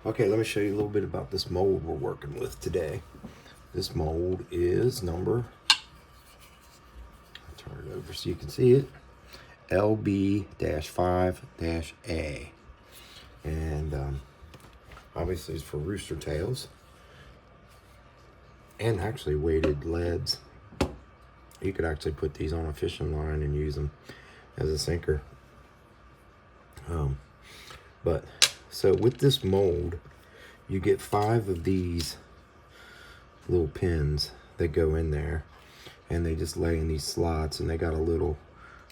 Okay, let me show you a little bit about this mold we're working with today. This mold is number, I'll turn it over so you can see it, LB-5-A. And obviously it's for rooster tails and actually weighted leads. You could actually put these on a fishing line and use them as a sinker. So with this mold, you get 5 of these little pins that go in there, and they just lay in these slots, and they got a little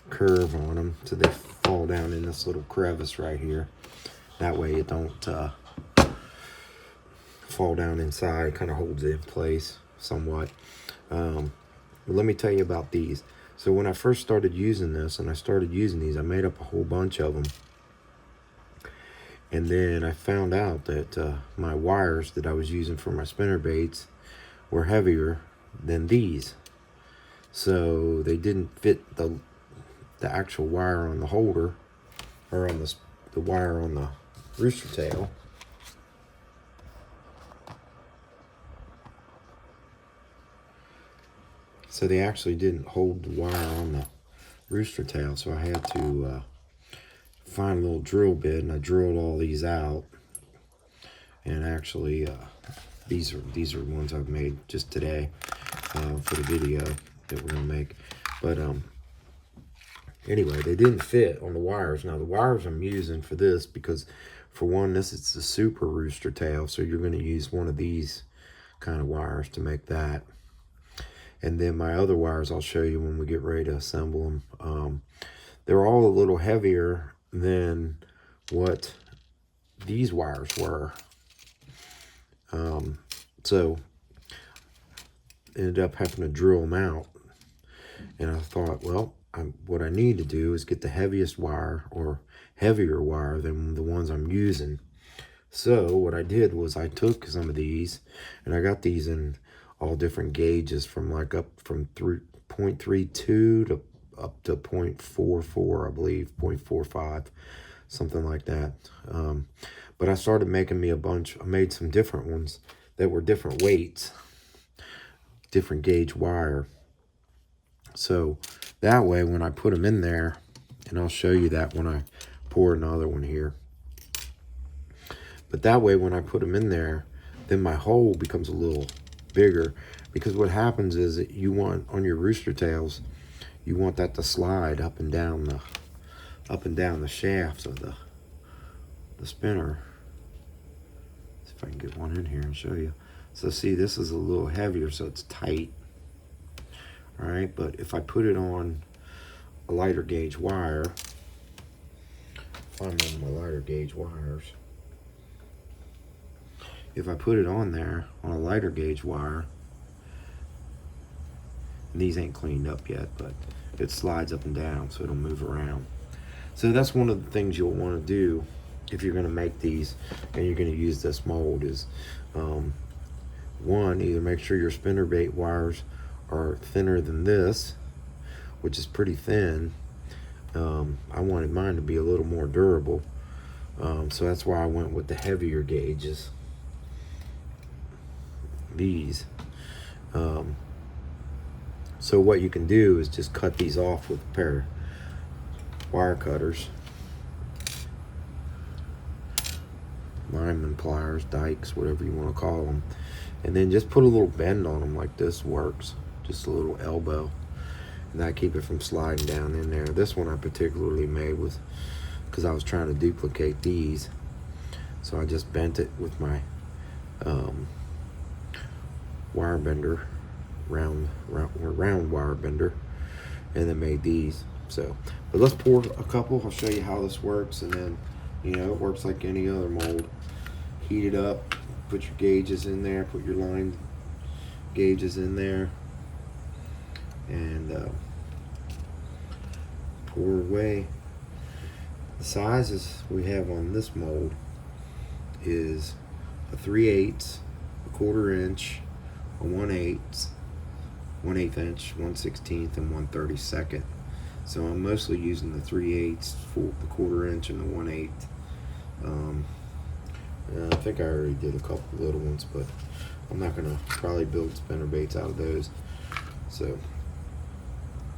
curve on them so they fall down in this little crevice right here. That way it don't fall down inside. Kind of holds it in place somewhat. Let me tell you about these. So when I first started using this, and I started using these, I made up a whole bunch of them. And then I found out that my wires that I was using for my spinner baits were heavier than these. So they didn't fit the actual wire on the holder, or on the wire on the rooster tail. So they actually didn't hold the wire on the rooster tail. So I had to find a little drill bit, and I drilled all these out. And actually these are ones I've made just today for the video that we're gonna make. But anyway, they didn't fit on the wires. Now the wires I'm using for this, because for one, this is the Super Rooster Tail, so you're gonna use one of these kind of wires to make that. And then my other wires I'll show you when we get ready to assemble them. They're all a little heavier than what these wires were. So ended up having to drill them out. And I thought, well, what I need to do is get the heaviest wire, or heavier wire than the ones I'm using. So what I did was I took some of these, and I got these in all different gauges, from like up from 0.32 to up to 0.44, I believe, 0.45, something like that. But I started making me a bunch. I made some different ones that were different weights, different gauge wire. So that way, when I put them in there, and I'll show you that when I pour another one here. But that way, when I put them in there, then my hole becomes a little bigger, because what happens is that you want, on your rooster tails, you want that to slide up and down the shafts of the spinner. See if I can get one in here and show you. So see, this is a little heavier, so it's tight. All right, but if I put it on a lighter gauge wire, find one of my lighter gauge wires. If I put it on there on a lighter gauge wire, and these ain't cleaned up yet, but it slides up and down, so it'll move around. So that's one of the things you'll want to do if you're going to make these and you're going to use this mold is, one, either make sure your spinner bait wires are thinner than this, which is pretty thin. I wanted mine to be a little more durable, so that's why I went with the heavier gauges, these. So what you can do is just cut these off with a pair of wire cutters, lineman pliers, dikes, whatever you want to call them, and then just put a little bend on them like this works, just a little elbow, and that keep it from sliding down in there. This one I particularly made with, because I was trying to duplicate these, so I just bent it with my wire bender, round wire bender, and then made these. So, but let's pour a couple. I'll show you how this works, and then, you know, it works like any other mold. Heat it up, put your gauges in there, put your line gauges in there, and pour away. The sizes we have on this mold is a 3/8, a 1/4 inch, a 1/8, 1/8 inch, 1/16, and 1/32. So I'm mostly using the 3/8 for the 1/4 inch and the 1/8. I think I already did a couple little ones, but I'm not gonna probably build spinner baits out of those. So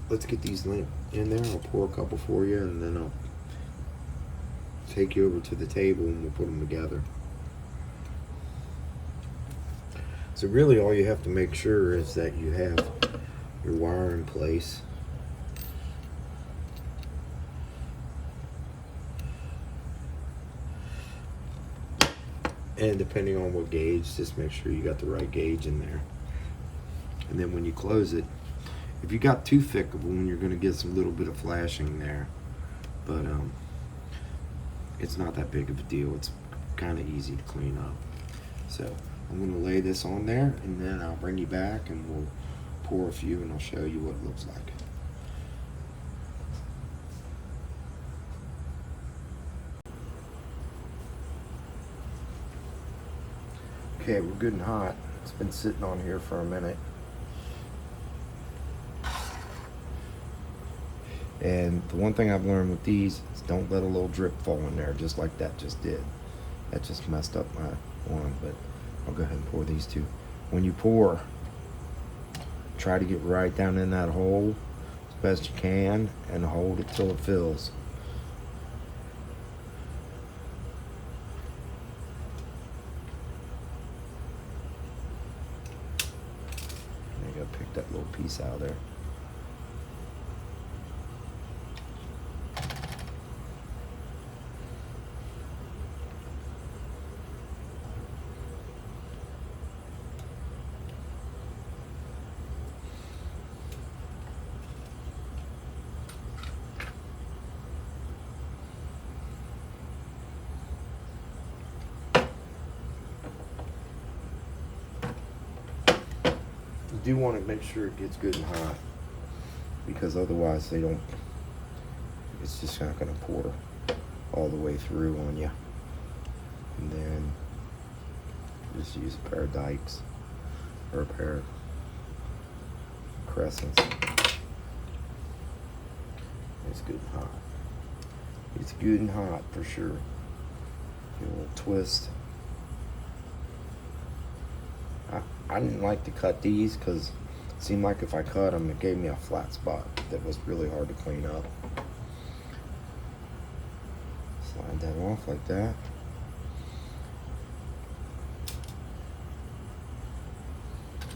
let's get these in there. I'll pour a couple for you, and then I'll take you over to the table and we'll put them together. So really all you have to make sure is that you have your wire in place. And depending on what gauge, just make sure you got the right gauge in there. And then when you close it, if you got too thick of one, you're going to get some little bit of flashing there. But it's not that big of a deal. It's kind of easy to clean up. So I'm going to lay this on there, and then I'll bring you back and we'll pour a few and I'll show you what it looks like. Okay, we're good and hot. It's been sitting on here for a minute. And the one thing I've learned with these is don't let a little drip fall in there, just like that just did. That just messed up my one, but I'll go ahead and pour these two. When you pour, try to get right down in that hole as best you can and hold it till it fills. You gotta pick that little piece out of there. You do want to make sure it gets good and hot, because otherwise it's just not going to pour all the way through on you. And then just use a pair of dikes or a pair of crescents. It's good and hot. It's good and hot for sure. Give it a little twist. I didn't like to cut these because it seemed like if I cut them, it gave me a flat spot that was really hard to clean up. Slide that off like that.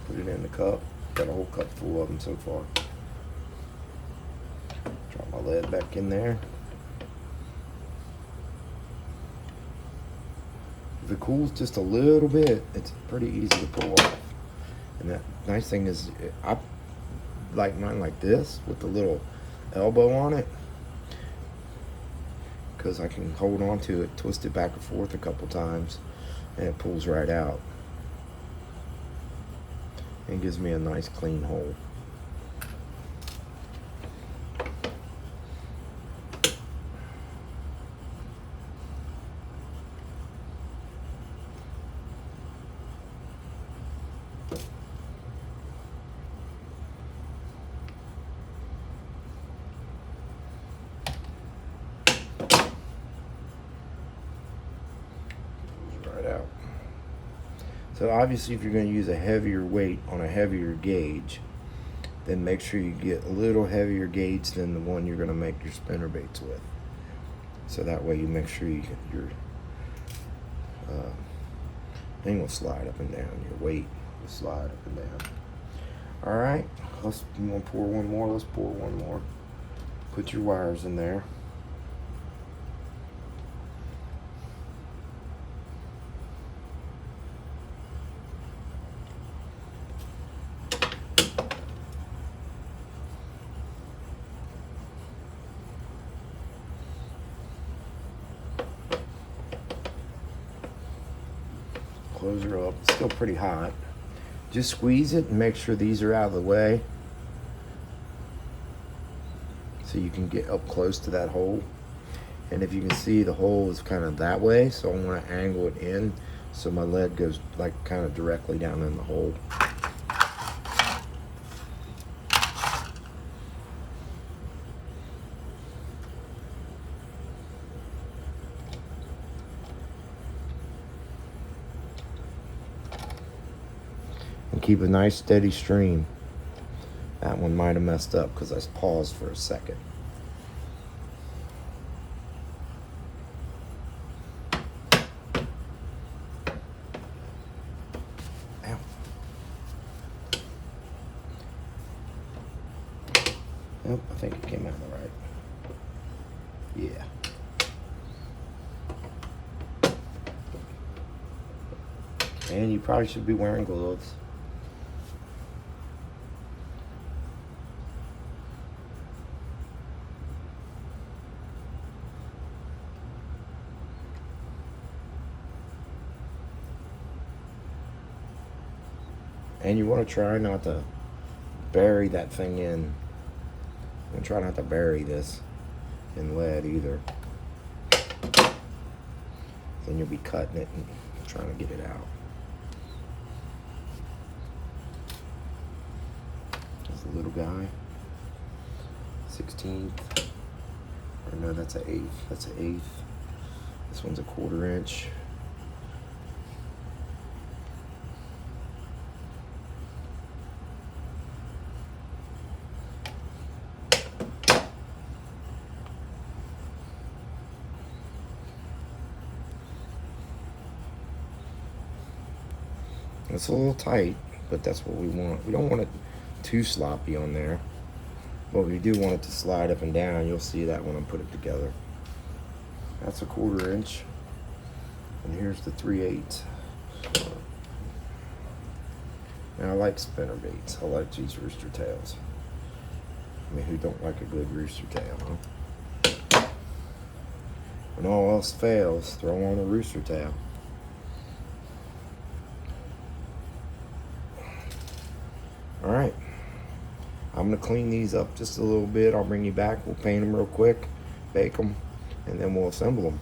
Put it in the cup. Got a whole cup full of them so far. Drop my lead back in there. If it cools just a little bit, it's pretty easy to pull off. And that nice thing is, I like mine like this with the little elbow on it, because I can hold on to it, twist it back and forth a couple times, and it pulls right out. And gives me a nice clean hole. Out. So obviously if you're going to use a heavier weight on a heavier gauge, then make sure you get a little heavier gauge than the one you're going to make your spinner baits with. So that way you make sure you get your thing will slide up and down, your weight will slide up and down. Alright, you want to pour one more? Let's pour one more. Put your wires in there. Close her up. It's still pretty hot. Just squeeze it and make sure these are out of the way so you can get up close to that hole. And if you can see, the hole is kind of that way, so I'm going to angle it in so my lead goes like kind of directly down in the hole. keep a nice steady stream. That one might have messed up because I paused for a second. Ow. Yep, I think it came out all right. Yeah. And you probably should be wearing gloves. And you want to try not to bury that thing in. And try not to bury this in lead either. Then you'll be cutting it and trying to get it out. There's a little guy. 16th. Or no, that's an 1/8. That's an 1/8. This one's a 1/4 inch. It's a little tight, but that's what we want. We don't want it too sloppy on there, but we do want it to slide up and down. You'll see that when I put it together. That's a 1/4 inch, and here's the 3/8. Now I like spinner baits. I like these rooster tails. I mean, who don't like a good rooster tail, huh? When all else fails, throw on a rooster tail. All right, I'm gonna clean these up just a little bit. I'll bring you back. We'll paint them real quick, bake them, and then we'll assemble them.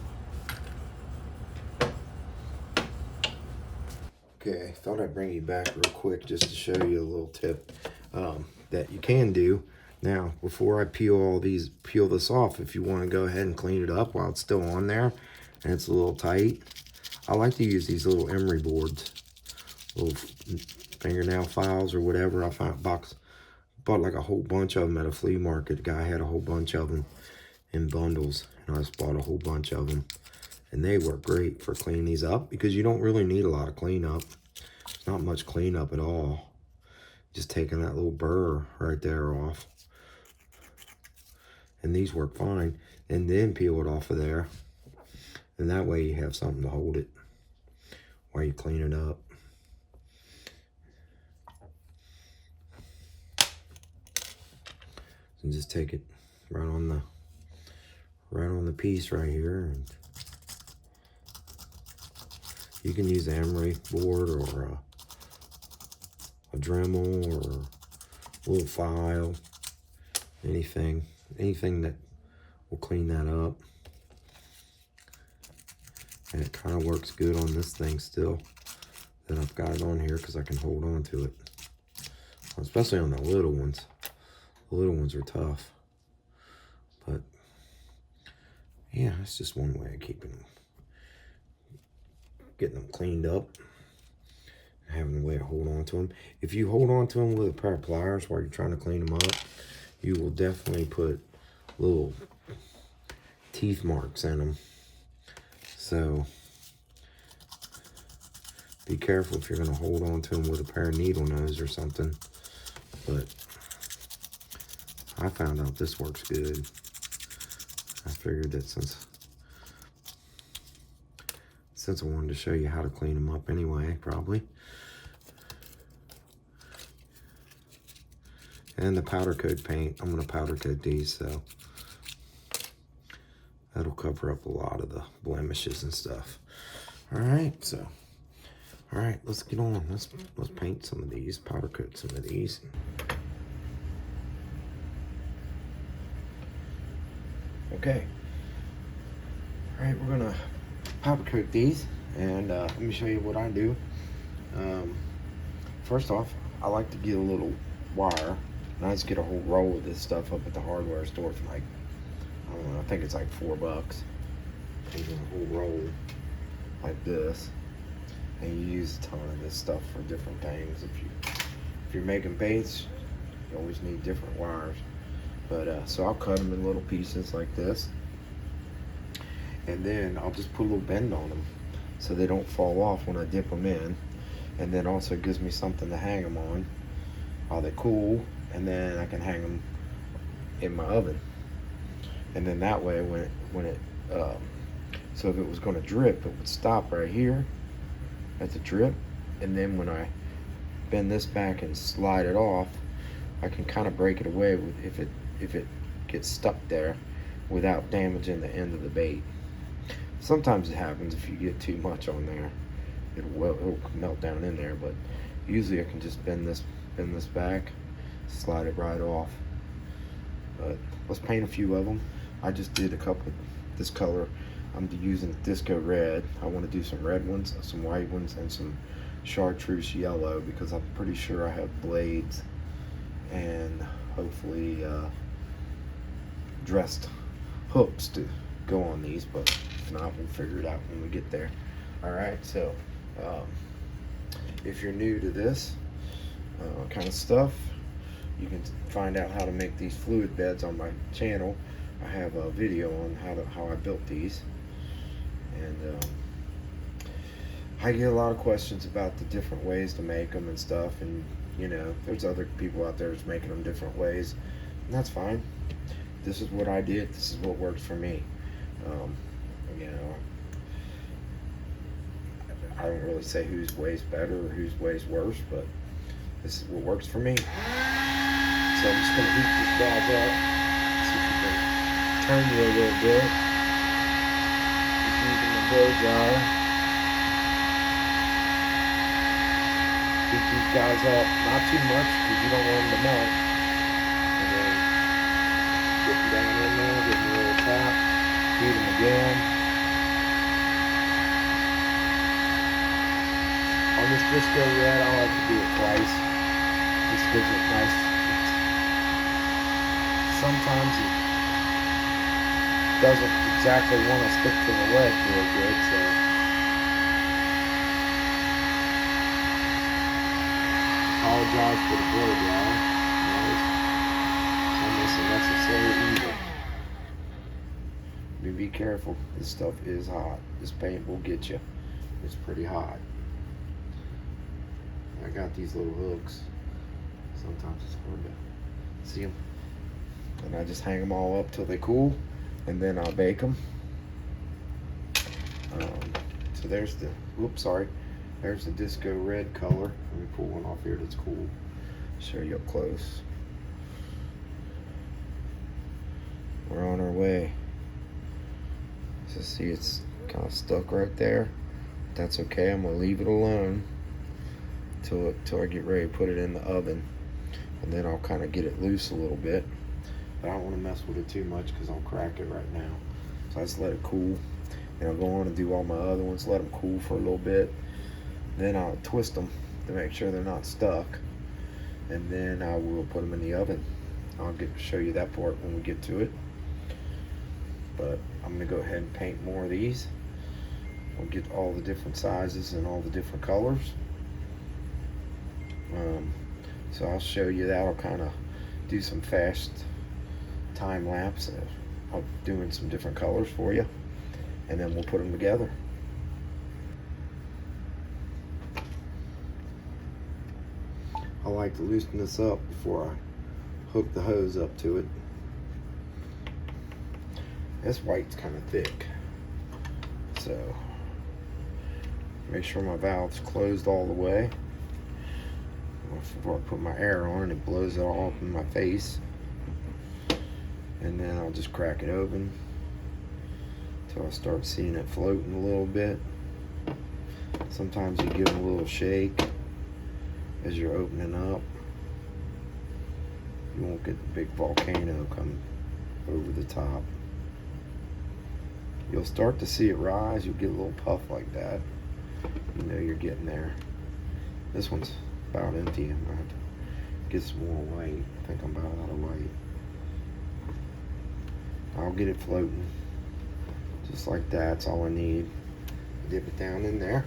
Okay, thought I'd bring you back real quick just to show you a little tip that you can do. Now, before I peel this off, if you want to go ahead and clean it up while it's still on there and it's a little tight, I like to use these little emery boards, little fingernail files or whatever. I bought like a whole bunch of them at a flea market. The guy had a whole bunch of them in bundles, and I just bought a whole bunch of them. And they work great for cleaning these up because you don't really need a lot of cleanup. It's not much cleanup at all. Just taking that little burr right there off. And these work fine. And then peel it off of there. And that way you have something to hold it while you clean it up. And just take it right on the piece right here, and you can use an emery board or a Dremel or a little file, anything that will clean that up. And it kind of works good on this thing still that I've got it on here because I can hold on to it, especially on the little ones. The little ones are tough, but yeah, it's just one way of getting them cleaned up, having a way to hold on to them. If you hold on to them with a pair of pliers while you're trying to clean them up, you will definitely put little teeth marks in them. So be careful if you're going to hold on to them with a pair of needle nose or something. But I found out this works good. I figured that since I wanted to show you how to clean them up anyway, probably. And the powder coat paint, I'm going to powder coat these, so that'll cover up a lot of the blemishes and stuff. All right, let's get on. Let's paint some of these, powder coat some of these. Okay. All right, we're gonna powder coat these, and let me show you what I do. First off, I like to get a little wire, and I just get a whole roll of this stuff up at the hardware store for like, I don't know, I think it's like $4. Taking a whole roll like this, and you use a ton of this stuff for different things. If you if you're making baits, you always need different wires. But so I'll cut them in little pieces like this, and then I'll just put a little bend on them so they don't fall off when I dip them in. And then also gives me something to hang them on while they cool, and then I can hang them in my oven. And then that way, so if it was going to drip, it would stop right here at the drip, and then when I bend this back and slide it off, I can kind of break it away with if it gets stuck there without damaging the end of the bait. Sometimes it happens if you get too much on there, it'll melt down in there, but usually I can just bend this back, slide it right off. But let's paint a few of them. I just did a couple this color. I'm using disco red. I want to do some red ones, some white ones, and some chartreuse yellow, because I'm pretty sure I have blades and hopefully dressed hooks to go on these, but if not, we'll figure it out when we get there. All right, so if you're new to this kind of stuff, you can find out how to make these fluid beds on my channel. I have a video on how I built these, and I get a lot of questions about the different ways to make them and stuff, and you know, there's other people out there that's making them different ways, and that's fine. This is what I did. This is what works for me. You know, I don't really say whose way's better or whose way's worse, but this is what works for me. So I'm just gonna heat this guys up. See if we can turn you a little bit. Just using the blow dryer. Heat these guys up, not too much because you don't want them to melt. And then get them down in there, give them a little tap, heat them again. On this disco red, I like to do it twice. This gives it nice. Sometimes it doesn't exactly want to stick to the lead real good, so apologize for the blow dryer. It's almost a necessary evil. Be careful. This stuff is hot. This paint will get you. It's pretty hot. I got these little hooks. Sometimes it's hard to see them. And I just hang them all up till they cool, and then I'll bake them. So there's the, there's the disco red color. Let me pull one off here that's cool. Show you up close. We're on our way. So see, it's kind of stuck right there. That's okay. I'm gonna leave it alone till I get ready to put it in the oven, and then I'll kind of get it loose a little bit. But I don't want to mess with it too much because I'll crack it right now. So I just let it cool, and I'll go on and do all my other ones, let them cool for a little bit. Then I'll twist them to make sure they're not stuck, and then I will put them in the oven. I'll show you that part when we get to it. But I'm gonna go ahead and paint more of these. We'll get all the different sizes and all the different colors. So I'll show you that. I'll kind of do some fast time lapse of doing some different colors for you, and then we'll put them together. I like to loosen this up before I hook the hose up to it. This white's kind of thick, so make sure my valve's closed all the way before I put my air on, and it blows it all up in my face. And then I'll just crack it open until I start seeing it floating a little bit. Sometimes you give it a little shake as you're opening up. You won't get the big volcano come over the top. You'll start to see it rise. You'll get a little puff like that. You know you're getting there. This one's about empty. I'm gonna have to get some more white. I think I'm about out of white. I'll get it floating just like that. That's all I need. Dip it down in there.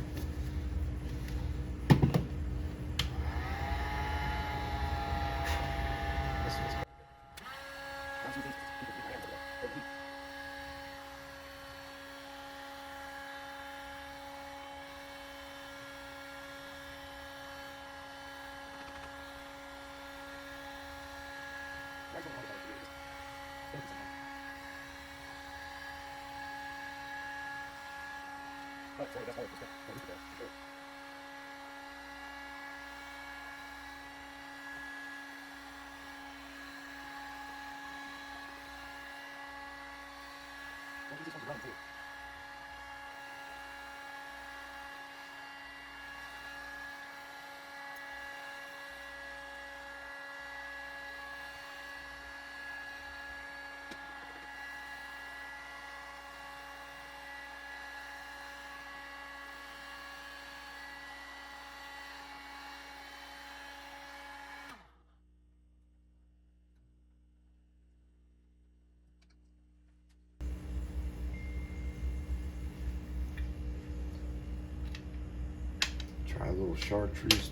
Try a little chartreuse.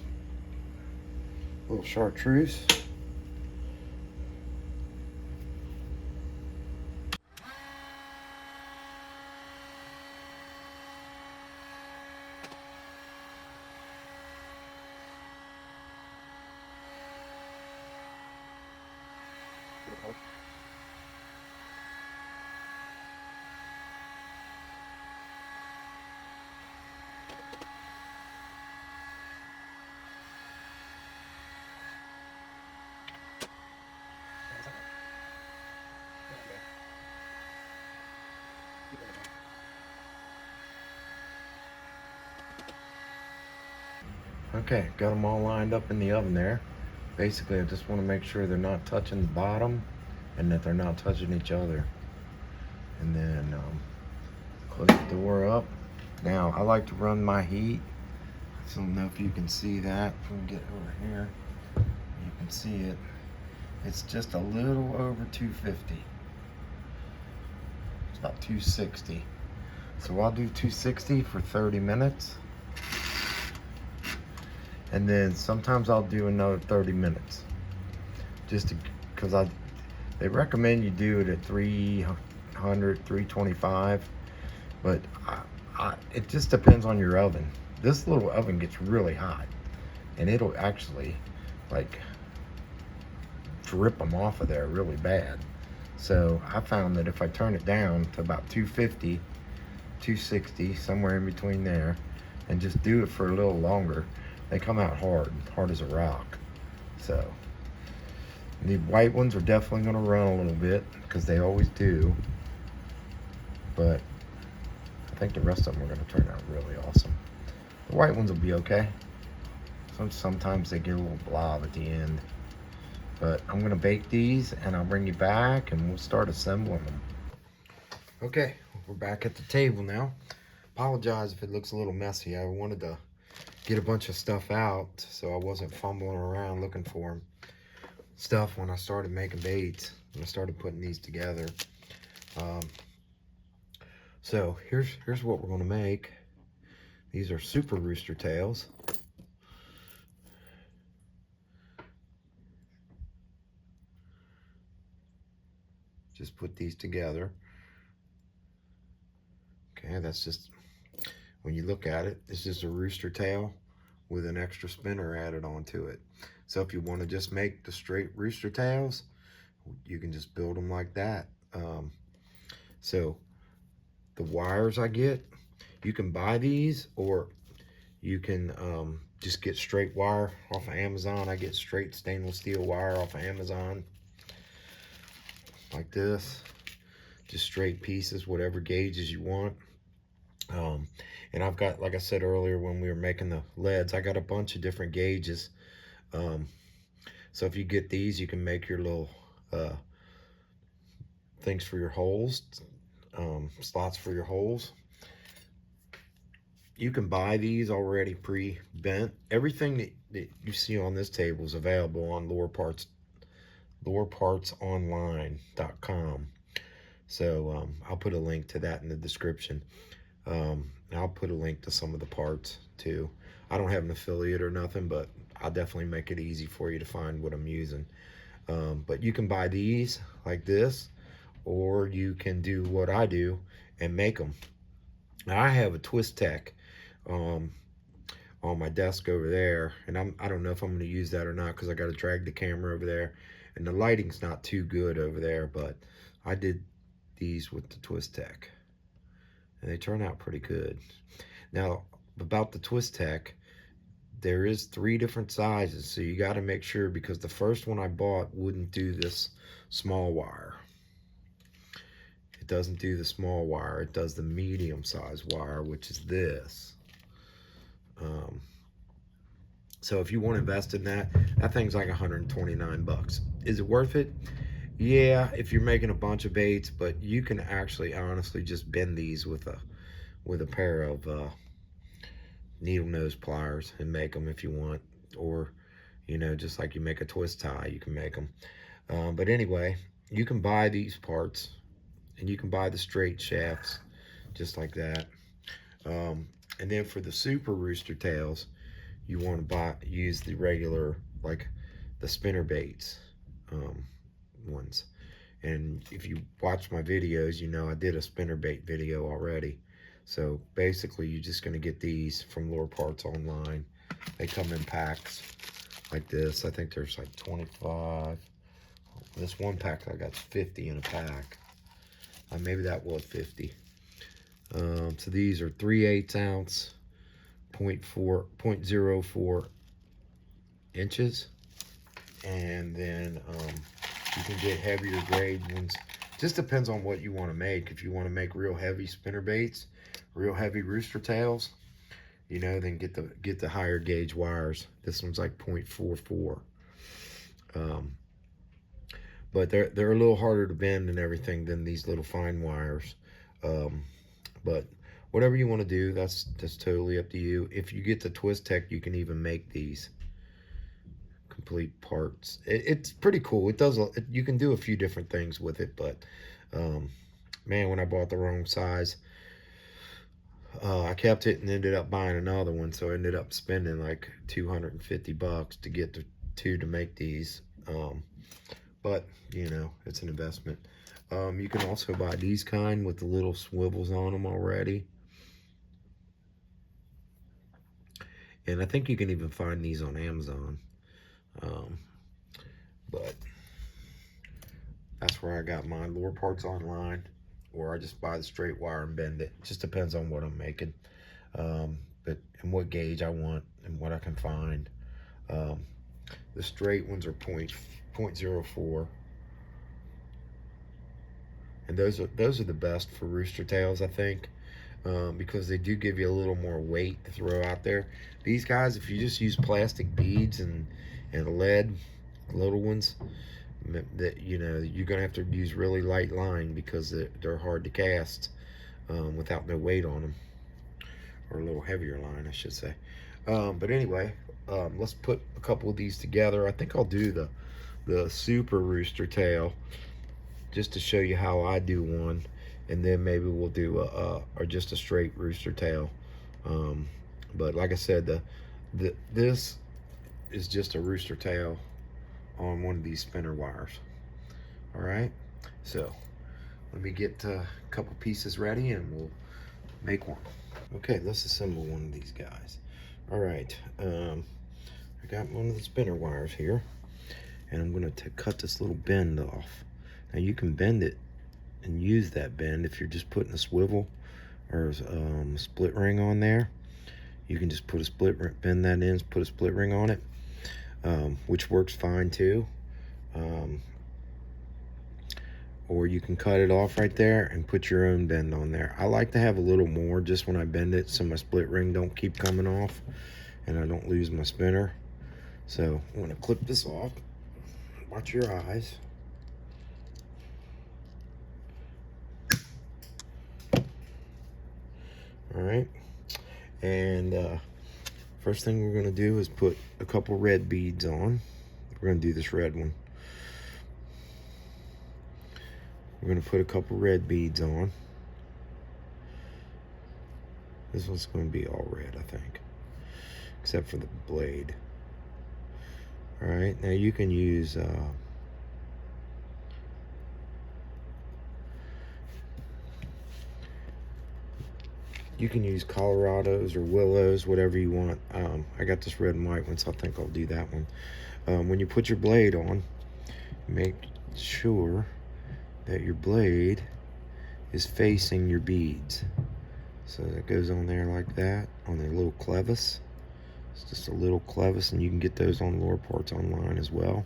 Little chartreuse. Okay, got them all lined up in the oven there. Basically, I just want to make sure they're not touching the bottom and that they're not touching each other. And then close the door up. Now, I like to run my heat. I don't know if you can see that. If we can get over here, you can see it. It's just a little over 250. It's about 260. So I'll do 260 for 30 minutes. And then sometimes I'll do another 30 minutes. Just because they recommend you do it at 300, 325. But it just depends on your oven. This little oven gets really hot. And it'll actually like drip them off of there really bad. So I found that if I turn it down to about 250, 260, somewhere in between there, and just do it for a little longer, they come out hard as a rock. So the white ones are definitely going to run a little bit because they always do. But I think the rest of them are going to turn out really awesome. The white ones will be okay. Sometimes they get a little blob at the end. But I'm going to bake these and I'll bring you back and we'll start assembling them. Okay, we're back at the table now. Apologize if it looks a little messy. I wanted to get a bunch of stuff out so I wasn't fumbling around looking for stuff when I started making baits. When I started putting these together. So here's what we're going to make. These are Super Rooster Tails. Just put these together. Okay, that's just, when you look at it, it's just a rooster tail with an extra spinner added onto it. So if you want to just make the straight rooster tails, you can just build them like that. So the wires I get, you can buy these or you can just get straight wire off of Amazon. I get straight stainless steel wire off of Amazon like this, just straight pieces, whatever gauges you want. And I've got, like I said earlier when we were making the leads, I got a bunch of different gauges. So if you get these, you can make your little things for your holes, slots for your holes. You can buy these already pre-bent. Everything that you see on this table is available on lurepartsonline.com. So I'll put a link to that in the description. I'll put a link to some of the parts too. I don't have an affiliate or nothing, but I'll definitely make it easy for you to find what I'm using. But you can buy these like this, or you can do what I do and make them. Now, I have a Twist Tech um, on my desk over there, and I don't know if I'm going to use that or not because I got to drag the camera over there, and the lighting's not too good over there. But I did these with the Twist Tech, and they turn out pretty good. Now, about the Twist Tech, there is 3 different sizes, so you got to make sure, because the first one I bought wouldn't do this small wire. It doesn't do the small wire. It does the medium size wire, which is this. So if you want to invest in that, that thing's like 129 bucks. Is it worth it? Yeah, if you're making a bunch of baits, but you can actually honestly just bend these with a pair of needle nose pliers and make them if you want, or you know, just like you make a twist tie, you can make them. But anyway, you can buy these parts, and you can buy the straight shafts just like that. And then for the Super Rooster Tails, you want to use the regular, like the spinner baits ones. And if you watch my videos, you know I did a spinner bait video already. So basically, you're just going to get these from Lure Parts online. They come in packs like this. I think there's like 25. This one pack I got 50 in a pack. Maybe that was 50. So these are 3/8 ounce, 0.04 inches. And then you can get heavier grade ones. Just depends on what you want to make. If you want to make real heavy spinner baits, real heavy rooster tails, you know, then get the higher gauge wires. This one's like 0.44. But they're a little harder to bend and everything than these little fine wires. But whatever you want to do, that's totally up to you. If you get the Twist Tech, you can even make these complete parts. It's pretty cool. It does. You can do a few different things with it, but man, when I bought the wrong size, I kept it and ended up buying another one. So I ended up spending like 250 bucks to get the 2 to make these. But you know, it's an investment. You can also buy these kind with the little swivels on them already. And I think you can even find these on Amazon. But that's where I got mine. Lure Parts online, or I just buy the straight wire and bend it. It just depends on what I'm making, but and what gauge I want and what I can find. The straight ones are 0.04. And those are the best for rooster tails, I think, because they do give you a little more weight to throw out there. These guys, if you just use plastic beads and lead, little ones, that you know you're gonna have to use really light line because they're hard to cast without no weight on them, or a little heavier line, I should say. But anyway, let's put a couple of these together. I think I'll do the Super Rooster Tail, just to show you how I do one, and then maybe we'll do or just a straight rooster tail. But like I said, this is just a rooster tail on one of these spinner wires. All right, so let me get a couple pieces ready and we'll make one. Okay, let's assemble one of these guys. All right, I got one of the spinner wires here, and I'm going to cut this little bend off. Now you can bend it and use that bend if you're just putting a swivel or a split ring on there. You can just put a split ring, bend that in, put a split ring on it, which works fine too. Or you can cut it off right there and put your own bend on there. I like to have a little more just when I bend it, so my split ring don't keep coming off and I don't lose my spinner. So I'm gonna clip this off. Watch your eyes. All right, and first thing we're gonna do is put a couple red beads on. We're gonna do this red one. We're gonna put a couple red beads on. This one's gonna be all red, I think, except for the blade. All right, now you can use You can use Colorados or Willows, whatever you want. I got this red and white one, so I think I'll do that one. When you put your blade on, make sure that your blade is facing your beads. So that goes on there like that, on the little clevis. It's just a little clevis, and you can get those on Lure Parts online as well.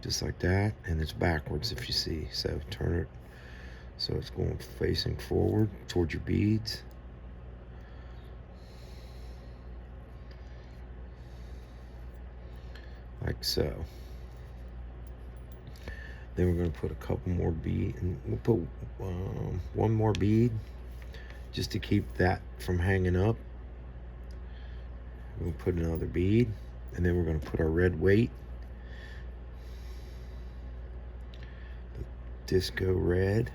Just like that, and it's backwards if you see. So turn it so it's going facing forward towards your beads. Like so. Then we're going to put a couple more beads, and we'll put one more bead just to keep that from hanging up. We'll put another bead, and then we're going to put our red weight, the disco red,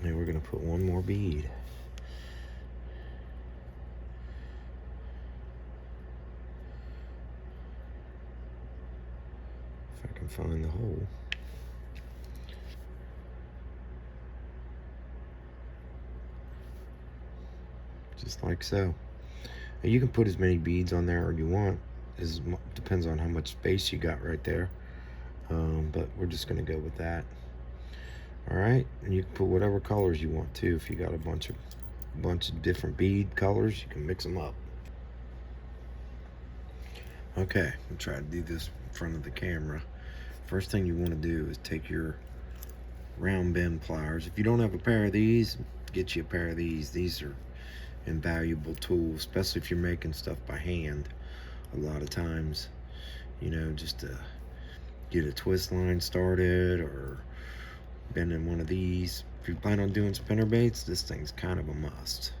and we're going to put one more bead. If I can find the hole. Just like so. And you can put as many beads on there as you want. Depends on how much space you got right there. But we're just gonna go with that. All right, and you can put whatever colors you want too. If you got a bunch of different bead colors, you can mix them up. Okay, we'll try to do this in front of the camera. First thing you want to do is take your round bend pliers. If you don't have a pair of these, get you a pair of these. These are invaluable tool, especially if you're making stuff by hand. A lot of times, you know, just to get a twist line started or bending one of these. If you plan on doing spinner baits, this thing's kind of a must.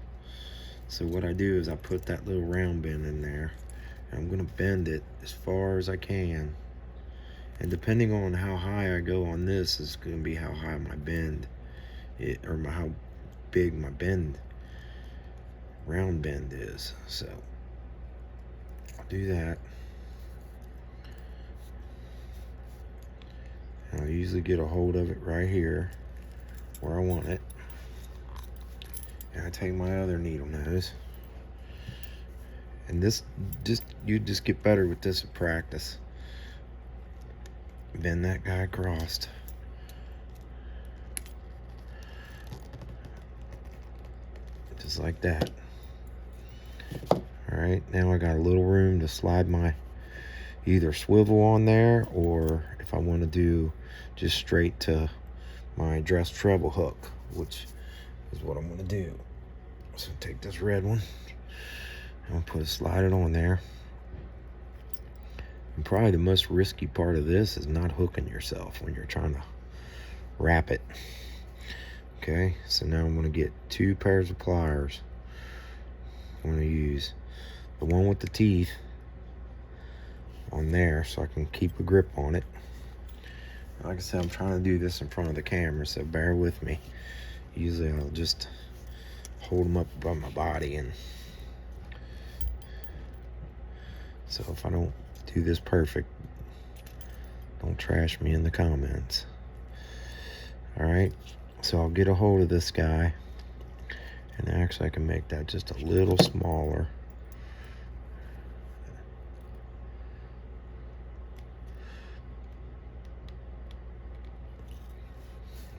So what I do is I put that little round bend in there, and I'm gonna bend it as far as I can, and depending on how high I go on this is gonna be how high my bend how big my round bend is. So I'll do that. And I'll usually get a hold of it right here where I want it. And I take my other needle nose. And this you just get better with this at practice. Bend that guy across. Just like that. Alright, now I got a little room to slide my either swivel on there, or if I want to do just straight to my dress treble hook, which is what I'm going to do. So take this red one, and I'll slide it on there. And probably the most risky part of this is not hooking yourself when you're trying to wrap it. Okay, so now I'm going to get 2 pairs of pliers. I'm going to use the one with the teeth on there so I can keep a grip on it. Like I said, I'm trying to do this in front of the camera, so bear with me. Usually I'll just hold them up above my body, and so if I don't do this perfect, don't trash me in the comments. Alright, so I'll get a hold of this guy, and actually I can make that just a little smaller.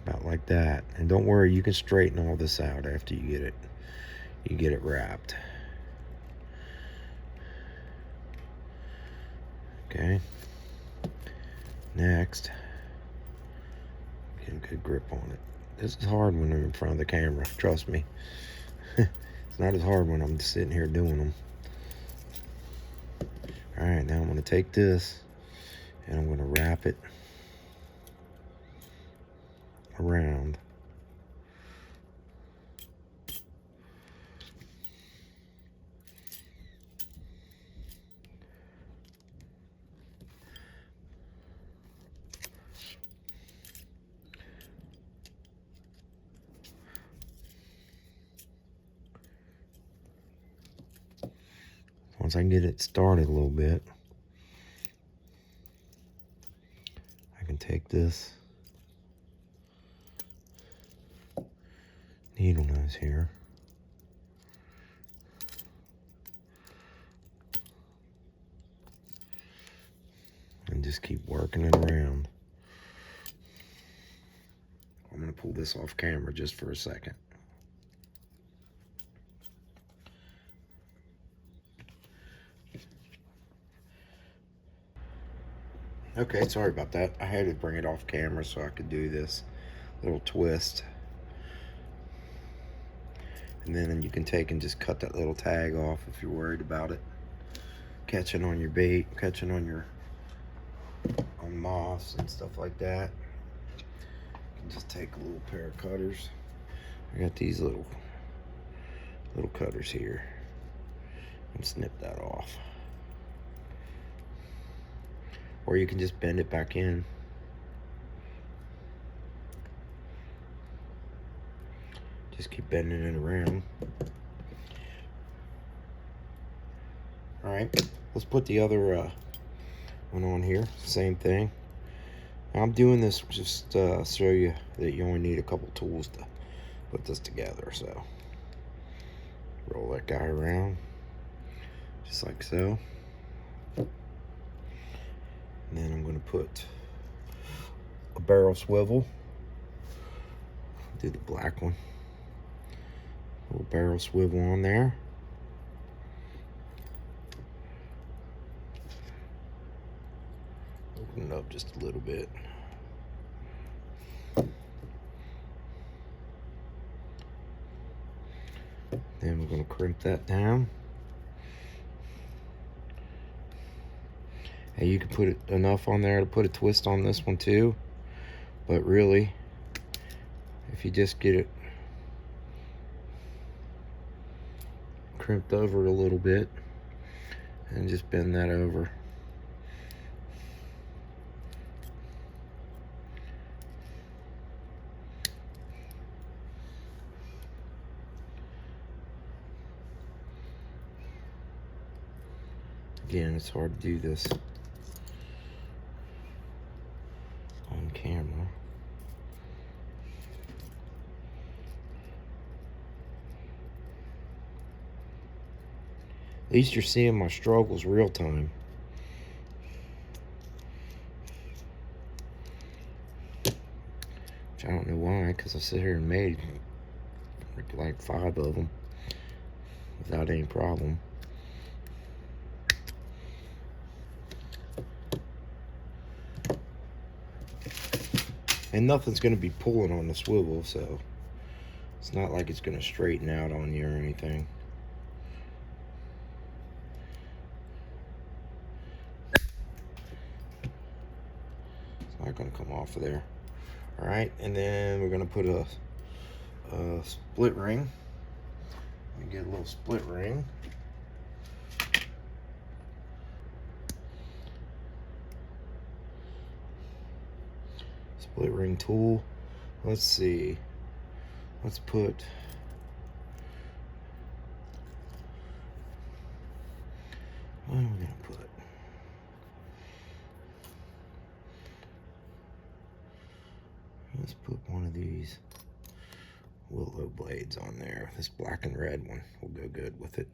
About like that. And don't worry, you can straighten all this out after you get it wrapped. Okay. Next, get a good grip on it. This is hard when I'm in front of the camera, trust me. It's not as hard when I'm just sitting here doing them. Alright, now I'm going to take this and I'm going to wrap it around. Once I get it started a little bit, I can take this needle nose here just keep working it around. I'm going to pull this off camera just for a second. Okay, sorry about that. I had to bring it off camera so I could do this little twist. And then you can take and just cut that little tag off if you're worried about it catching on your bait, catching on your moss and stuff like that. You can just take a little pair of cutters. I got these little cutters here, and snip that off. Or you can just bend it back in. Just keep bending it around. Alright, let's put the other one on here. Same thing. I'm doing this just to show you that you only need a couple tools to put this together. So roll that guy around just like so. And then I'm going to put a barrel swivel. Do the black one. Little barrel swivel on there. Open it up just a little bit. Then we're going to crimp that down. And you can put it enough on there to put a twist on this one too. But really, if you just get it crimped over a little bit and just bend that over. Again, it's hard to do this on camera. At least you're seeing my struggles real time. Which I don't know why, because I sit here and made like 5 of them without any problem. And nothing's going to be pulling on the swivel, so it's not like it's going to straighten out on you or anything. It's not going to come off of there. All right, and then we're going to put a split ring. Let me get a little split ring. Split ring tool. Let's see. Let's put what am I gonna put? Let's put one of these willow blades on there. This black and red one will go good with it.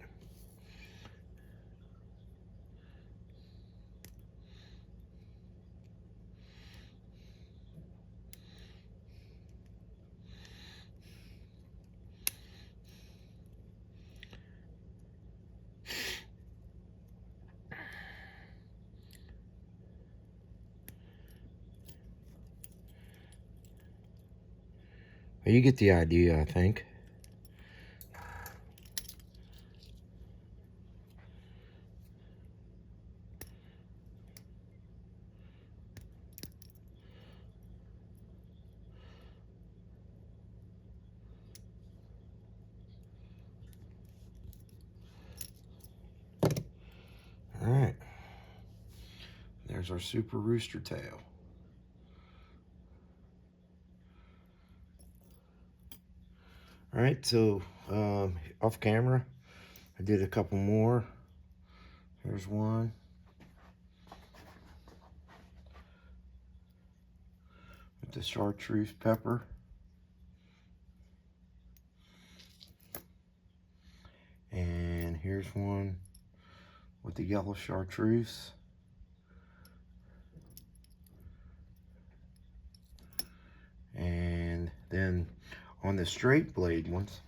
You get the idea, I think. All right. There's our Super Rooster Tail. All right, so off camera, I did a couple more. Here's one. With the chartreuse pepper. And here's one with the yellow chartreuse. On the straight blade ones,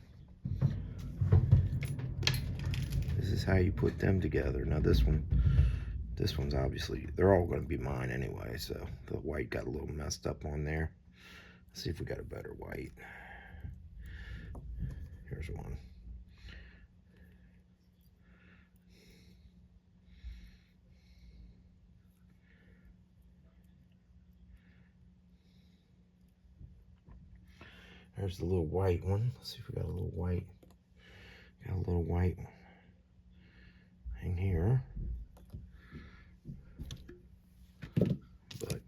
this is how you put them together. Now this one's obviously, they're all going to be mine anyway, so the white got a little messed up on there. Let's see if we got a better white. Here's one. There's the little white one. Let's see if we got a little white. Got a little white in here. But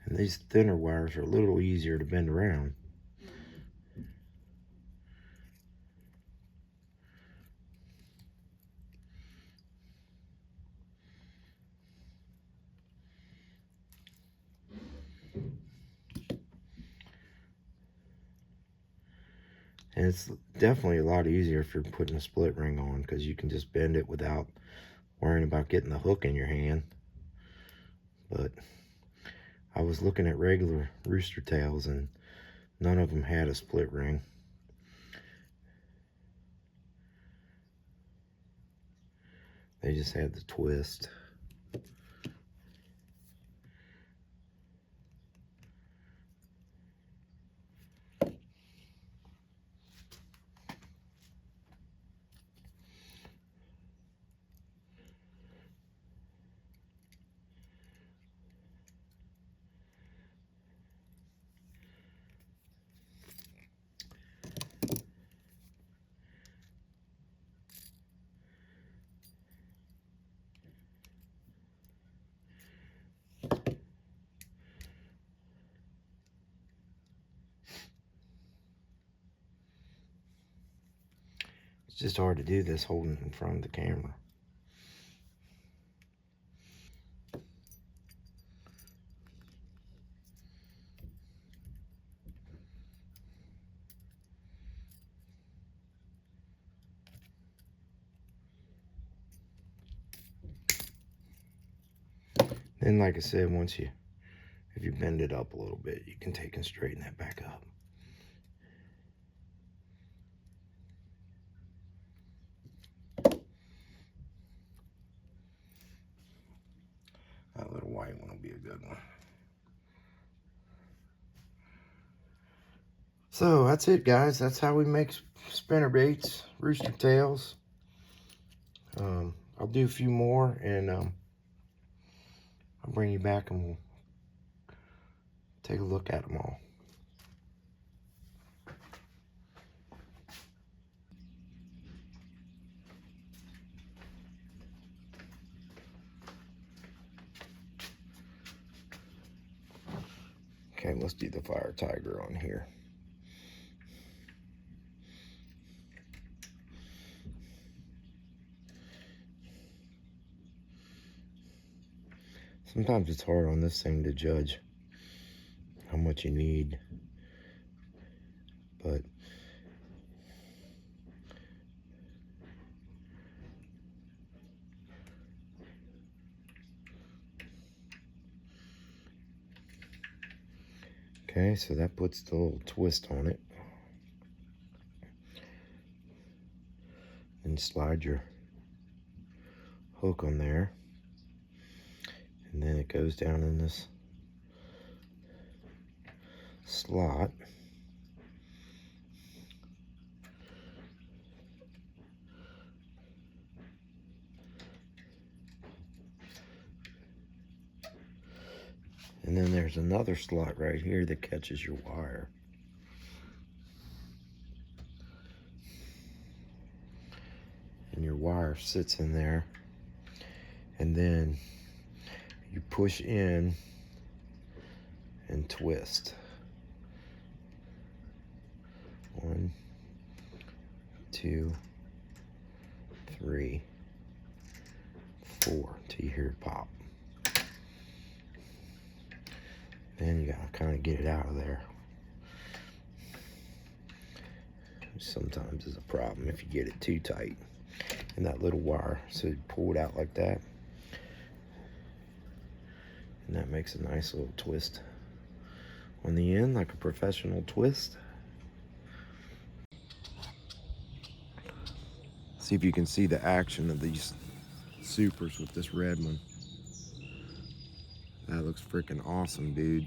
and these thinner wires are a little easier to bend around. And it's definitely a lot easier if you're putting a split ring on, because you can just bend it without worrying about getting the hook in your hand. But I was looking at regular rooster tails and none of them had a split ring. They just had the twist. It's just hard to do this holding in front of the camera. Then, like I said, if you bend it up a little bit, you can take and straighten that back up. That little white one will be a good one. So that's it, guys. That's how we make spinner baits, rooster tails. I'll do a few more, and I'll bring you back and we'll take a look at them all. Okay, let's do the fire tiger on here. Sometimes it's hard on this thing to judge how much you need, but okay, so that puts the little twist on it. And slide your hook on there. And then it goes down in this slot. And then there's another slot right here that catches your wire. And your wire sits in there. And then you push in and twist. 1, 2, 3, 4 till you hear it pop. Then you gotta kind of get it out of there. Sometimes it's a problem if you get it too tight. And that little wire, so you pull it out like that. And that makes a nice little twist on the end, like a professional twist. See if you can see the action of these supers with this red one. That looks freaking awesome, dude.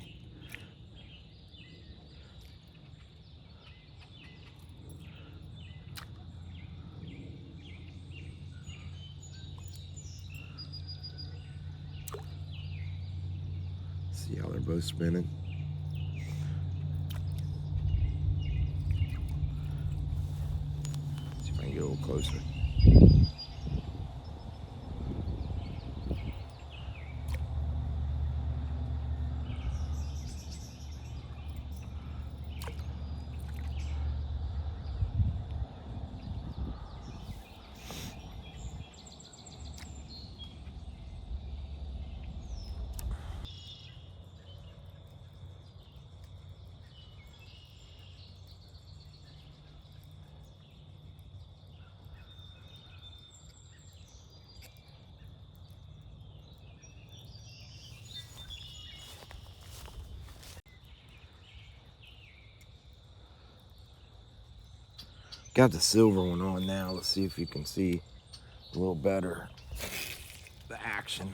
See how they're both spinning? See if I can get a little closer. Got the silver one on now. Let's see if you can see a little better the action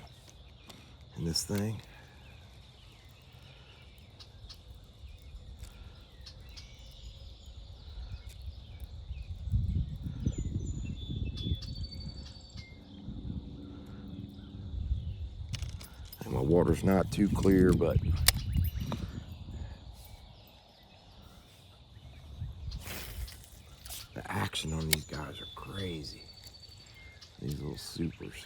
in this thing. And my water's not too clear, but the action on these guys are crazy. These little supers.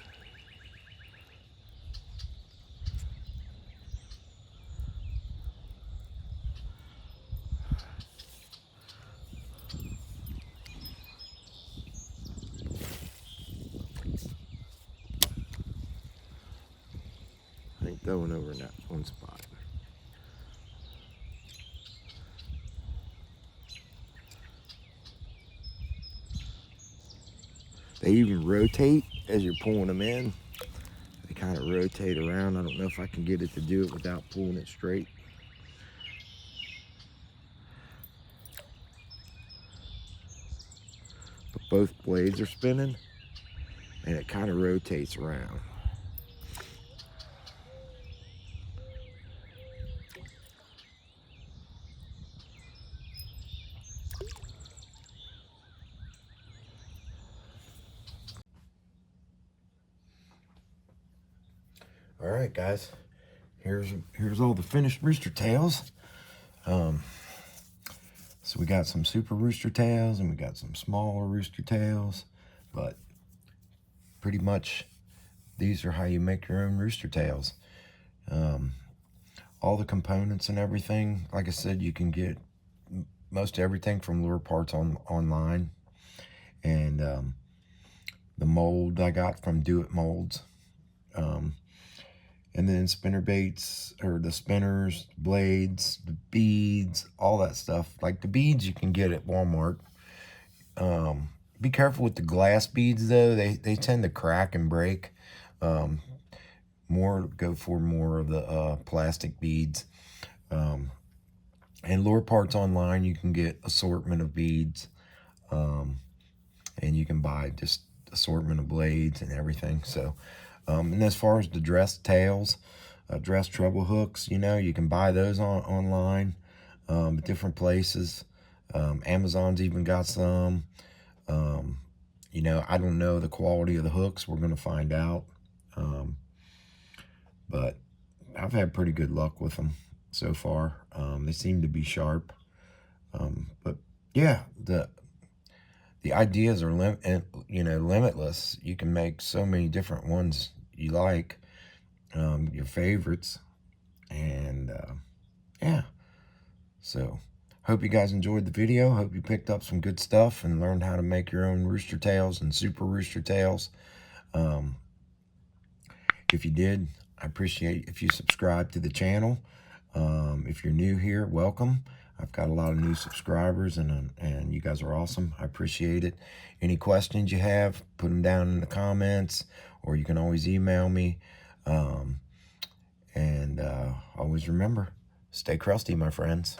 I think that one over in that one spot. They even rotate as you're pulling them in. They kind of rotate around. I don't know if I can get it to do it without pulling it straight. But both blades are spinning and it kind of rotates around. All right, guys, here's all the finished Rooster Tails. So we got some Super Rooster Tails and we got some smaller Rooster Tails, but pretty much these are how you make your own Rooster Tails. All the components and everything, like I said, you can get most everything from Lure Parts online, and the mold I got from Do It Molds. And then spinner baits, or the spinners, blades, the beads, all that stuff. Like the beads you can get at Walmart. Be careful with the glass beads though. They tend to crack and break. Go for more of the plastic beads. And Lure Parts online, you can get assortment of beads. And you can buy just assortment of blades and everything. So, and as far as the dress tails, dress treble hooks, you know, you can buy those online, at different places. Amazon's even got some. You know, I don't know the quality of the hooks. We're going to find out. But I've had pretty good luck with them so far. They seem to be sharp. But yeah, the ideas are limitless. You can make so many different ones you like, your favorites, and yeah. So hope you guys enjoyed the video. Hope you picked up some good stuff and learned how to make your own Rooster Tails and Super Rooster Tails. If you did, I appreciate if you subscribe to the channel. If you're new here, welcome. I've got a lot of new subscribers, and you guys are awesome. I appreciate it. Any questions you have, put them down in the comments, or you can always email me. And always remember, stay crusty, my friends.